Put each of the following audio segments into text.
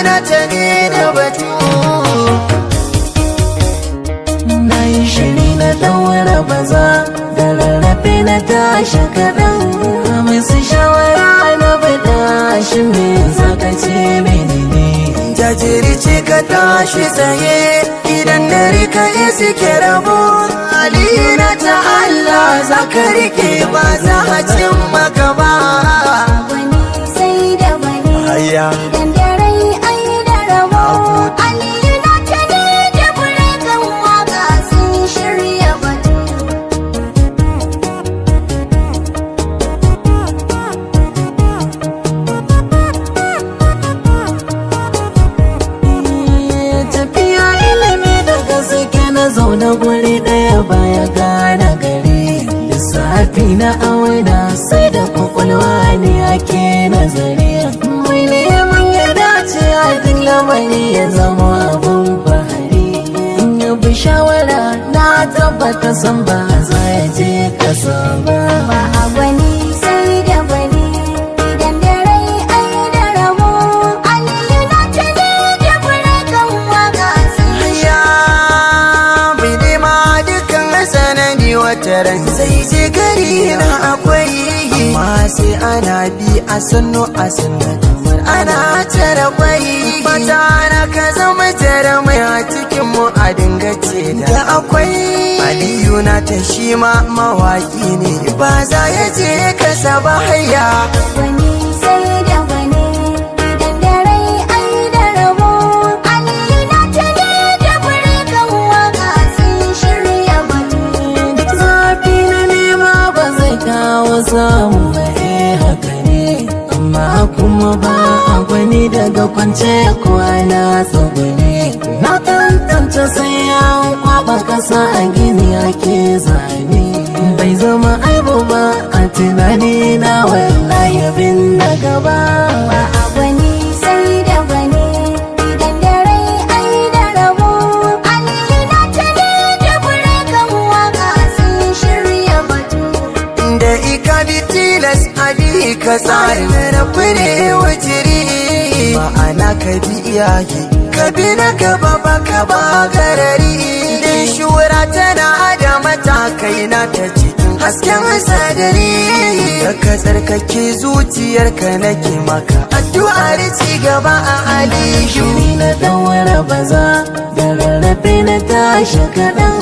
nata ne da batu. Na yi shiri na daura baza da rarrafe na tashi kaɗan. Hamisu shawara na bada shi me zaka ce menene? Jajirce ka tashi tsaye idan dare ka yi suke rabo. Aliyu nata Allah za ka rike ba za a cin maka ba. Wani sai da wani idan dare ai da rabo. Aliyu nata ne da Breaker waka sun shirya batu. Tafiya ilimi daga suke na zaune guri ɗaya baya gane gari. Lissafi na auna sai da kwakwalwa ne ake nazari. Mai neman ya dace a duk lamari ya zama abun bahari. In ya bi shawara na tabbata san ba za ya je kasa ba. Ba a gwani sai da wani idan dare ai da rabo. Aliyu nata ne da Breaker waka sun Ya bai nema dukkan sanadi wata ran sai je gari na akwai. Amma sai ana bi a sannu kamar ana tara kwai. Fata na ka zama tara mai a cikin mu a dinga ce da akwai. Aliyu nata shi ma mawaki ne ba za ya je kasa ba hayya. wani sai da wani idan dare ai da rabo. Aliyu nata ne da Breaker waka sun shirya batu. Duk zafi na nema ba zai kawo samu ba haka ne. Amma kuma ba a gwani daga kwance kwana tsogone. Na tantance sai an kwaba kasa a gini ake zane. Bai zama aibu ba a tunani na wallahi bin na gaba. Ba a gwani sai da wani idan dare ai da rabo. Aliyu nata ne da Breaker waka sun shirya batu. Da ika bi tilas abi ka tsarin rafi ne wajiri. Ma'ana ka bi iyaye ka bi na gaba ba ka ba garari. Din shura tana da matakai na ta cikin hasken sadari. Da ka tsarkake zuciyarka nake maka addu'ar ci gaba a Aliyu. Shiri na daura baza da rarrafe na tashi kaɗan.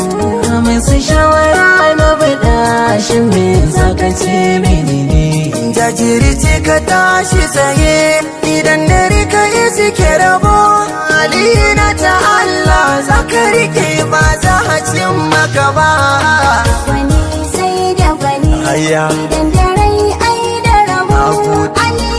Hamisu shawara na bada shi me zaka ce menene? Jajirce ka tashi tsaye idan dare ka yi suke rabo. Aliyu nata Allah za ka rike ba za a cin maka ba. Wani sai da wani idan dare ai da rabo. Aliyu